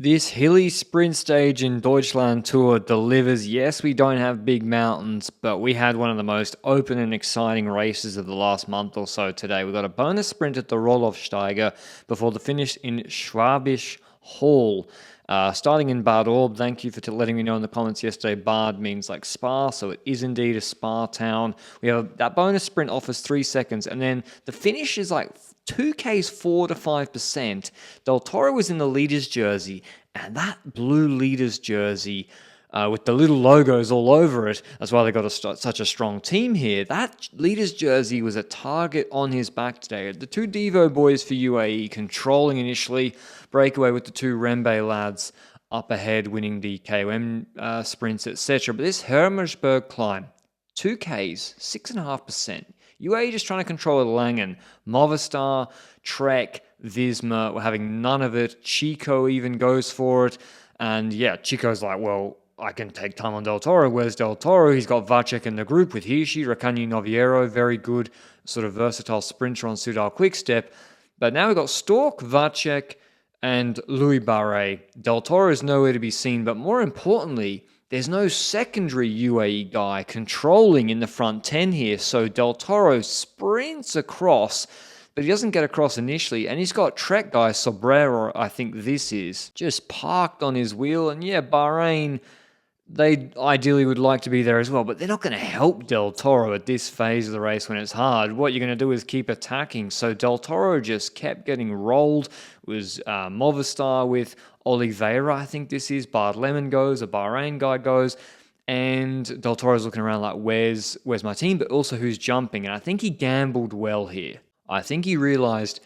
This hilly sprint stage in Deutschland Tour delivers. Yes, we don't have big mountains, but we had one of the most open and exciting races of the last month or so today. We got a bonus sprint at the Rollaufsteiger before the finish in Schwabisch Hall. Starting in Bad Orb, thank you for letting me know in the comments yesterday. Bad means like spa, so it is indeed a spa town. We have that bonus sprint offers 3 seconds, and then the finish is like 2Ks 4 to 5%. Del Toro was in the leader's jersey, and that blue leader's jersey with the little logos all over it, that's why they got such a strong team here. That leader's jersey was a target on his back today. The two Devo boys for UAE controlling initially, breakaway with the two Rembe lads up ahead, winning the KOM sprints, etc. But this Hermersberg climb, 2Ks, 6.5%. UAE just trying to control Langen. Movistar, Trek, Visma were having none of it. Chico even goes for it. And yeah, Chico's like, well, I can take time on Del Toro. Where's Del Toro? He's got Vacek in the group with Hirschi, Raccagni Noviero, very good sort of versatile sprinter on Soudal Quickstep. But now we've got Stork, Vacek, and Louis Barret. Del Toro is nowhere to be seen, but more importantly, there's no secondary UAE guy controlling in the front 10 here, so Del Toro sprints across, but he doesn't get across initially, and he's got Trek guy, Sobrero, I think this is, just parked on his wheel, and yeah, Bahrain, they ideally would like to be there as well, but they're not going to help Del Toro at this phase of the race when it's hard. What you're going to do is keep attacking. So Del Toro just kept getting rolled. It was Movistar with Oliveira, I think this is. Bard Lemon goes, a Bahrain guy goes, and Del Toro's looking around like, where's my team? But also who's jumping? And I think he gambled well here. I think he realized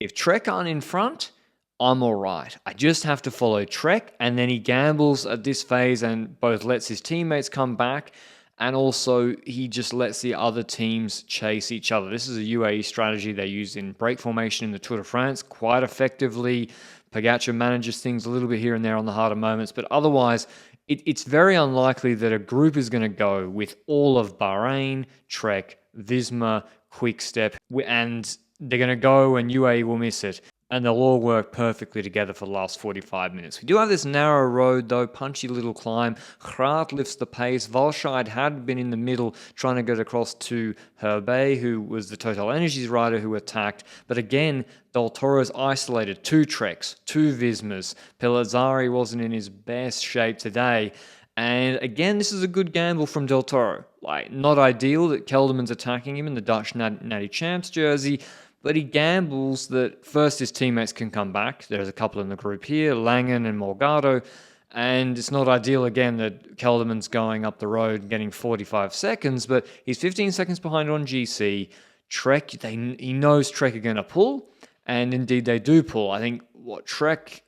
if Trek aren't in front, I'm all right. I just have to follow Trek, and then he gambles at this phase and both lets his teammates come back, and also he just lets the other teams chase each other. This is a UAE strategy they use in break formation in the Tour de France quite effectively. Pogacar manages things a little bit here and there on the harder moments, but otherwise, it's very unlikely that a group is going to go with all of Bahrain, Trek, Visma, Quickstep, and they're going to go and UAE will miss it. And they'll all work perfectly together for the last 45 minutes. We do have this narrow road, though, punchy little climb. Graat lifts the pace. Valscheid had been in the middle trying to get across to Herbe, who was the Total Energies rider who attacked. But again, Del Toro's isolated. 2 Treks, 2 Vismas. Pellizzari wasn't in his best shape today. And again, this is a good gamble from Del Toro. Like, not ideal that Kelderman's attacking him in the Dutch Natty Champs jersey, but he gambles that first his teammates can come back. There's a couple in the group here, Langen and Morgado, and it's not ideal again that Kelderman's going up the road getting 45 seconds, but he's 15 seconds behind on GC. Trek, he knows Trek are going to pull, and indeed they do pull. I think what Trek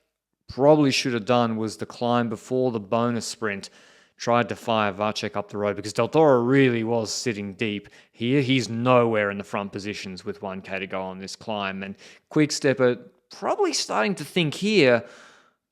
probably should have done was the climb before the bonus sprint, tried to fire Vacek up the road because Del Toro really was sitting deep here. He's nowhere in the front positions with 1K to go on this climb. And Quickstep are probably starting to think here,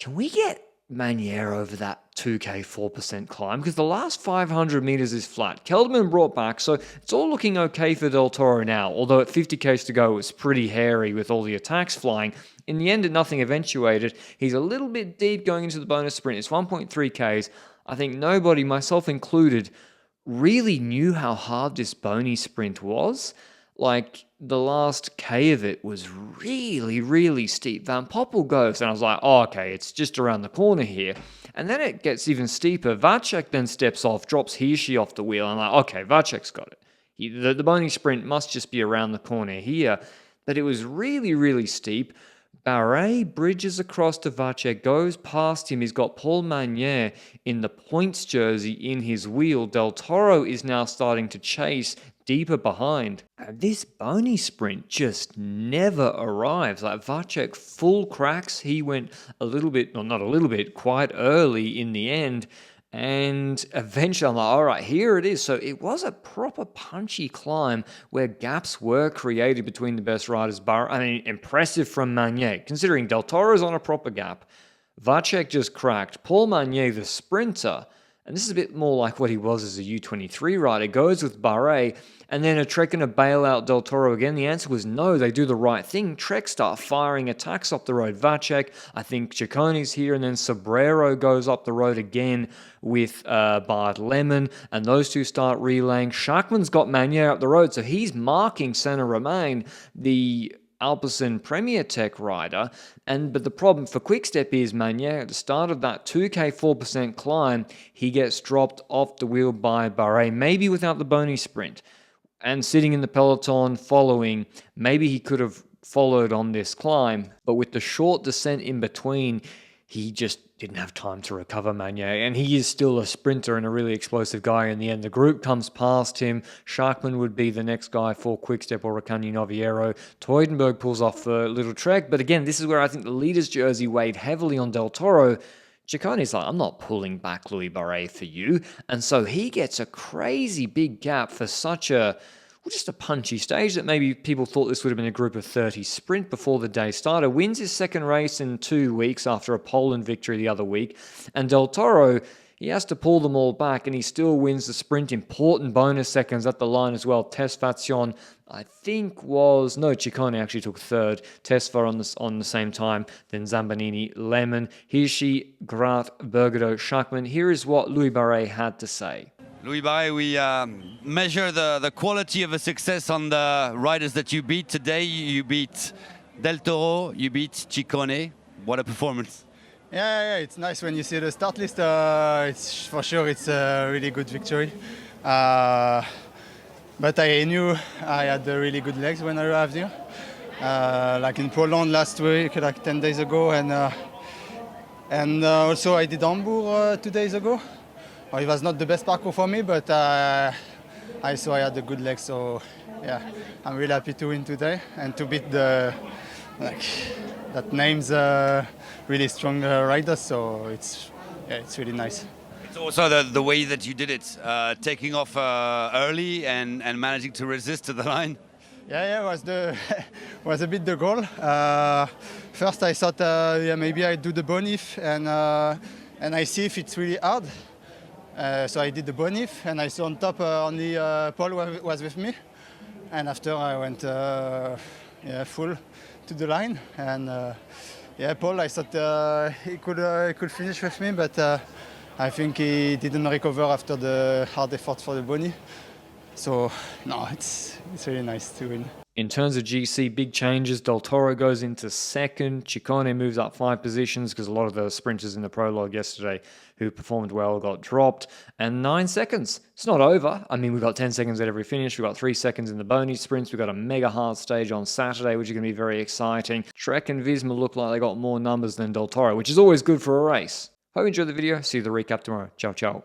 can we get Manier over that 2K 4% climb? Because the last 500 meters is flat. Kelderman brought back, so it's all looking okay for Del Toro now. Although at 50Ks to go, it's pretty hairy with all the attacks flying. In the end, nothing eventuated. He's a little bit deep going into the bonus sprint. It's 1.3Ks. I think nobody, myself included, really knew how hard this bony sprint was. Like, the last K of it was really, really steep. Van Poppel goes, and I was like, oh, okay, it's just around the corner here. And then it gets even steeper. Vacek then steps off, drops Hirschi off the wheel. I'm like, okay, Vacek's got it. The bony sprint must just be around the corner here. But it was really, really steep. Barret bridges across to Vacek, goes past him. He's got Paul Magnier in the points jersey in his wheel. Del Toro is now starting to chase deeper behind. And this bony sprint just never arrives. Like Vacek full cracks. He went a little bit, or not a little bit, quite early in the end. And eventually I'm like, all right, here it is. So it was a proper punchy climb where gaps were created between the best riders. I mean, impressive from Magnier. Considering Del Toro's on a proper gap, Vacek just cracked. Paul Magnier, the sprinter, And this is a bit more like what he was as a U23 rider. Goes with Bahrain, and then are Trek going to bail out Del Toro again? The answer was no. They do the right thing. Trek start firing attacks up the road. Vacek, I think Cicconi's here, and then Sobrero goes up the road again with Bart Lemon, and those two start relaying. Schachmann's got Manier up the road, so he's marking Saint-Romain, the Alpecin Premier Tech rider, but the problem for Quickstep is Manier at the start of that 2k 4% climb, he gets dropped off the wheel by Bahrain, maybe without the bony sprint, and sitting in the peloton following, maybe he could have followed on this climb, but with the short descent in between, he just didn't have time to recover Manier, and he is still a sprinter and a really explosive guy in the end. The group comes past him. Schachmann would be the next guy for Quickstep or Ricani Noviero. Teudenberg pulls off a little trek, but again, this is where I think the leader's jersey weighed heavily on Del Toro. Cicconi's like, I'm not pulling back Louis Barret for you, and so he gets a crazy big gap for such a just a punchy stage that maybe people thought this would have been a group of 30 sprint before the day started. Wins his second race in 2 weeks after a Poland victory the other week. And Del Toro, he has to pull them all back, and he still wins the sprint. Important bonus seconds at the line as well. Tesfatsion, I think was... No, Ciccone actually took third. Tesfa on the same time. Then Zambanini, Lemon, Hirschi, Grat, Bergerdo, Schachmann. Here is what Louis Barret had to say. Louis Barret, we measure the quality of a success on the riders that you beat today. You beat Del Toro, you beat Ciccone. What a performance. Yeah, it's nice when you see the start list. It's for sure it's a really good victory. But I knew I had really good legs when I arrived here. Like in Poland last week, like 10 days ago, and also I did Hamburg 2 days ago. It was not the best parkour for me, but I saw I had a good leg, so yeah, I'm really happy to win today and to beat that name's really strong riders, so it's really nice. It's also the way that you did it, taking off early and managing to resist to the line. Yeah, was a bit the goal. First I thought maybe I do the bonif and I see if it's really hard. So I did the bonif, and I saw on top only Paul was with me, and after I went full to the line, and Paul, I thought he could finish with me, but I think he didn't recover after the hard effort for the boni. So no, it's really nice to win. In terms of GC, big changes. Del Toro goes into second. Ciccone moves up 5 positions because a lot of the sprinters in the prologue yesterday who performed well got dropped. And 9 seconds. It's not over. I mean, we've got 10 seconds at every finish. We've got 3 seconds in the bony sprints. We've got a mega hard stage on Saturday, which is going to be very exciting. Trek and Visma look like they got more numbers than Del Toro, which is always good for a race. Hope you enjoyed the video. See you the recap tomorrow. Ciao, ciao.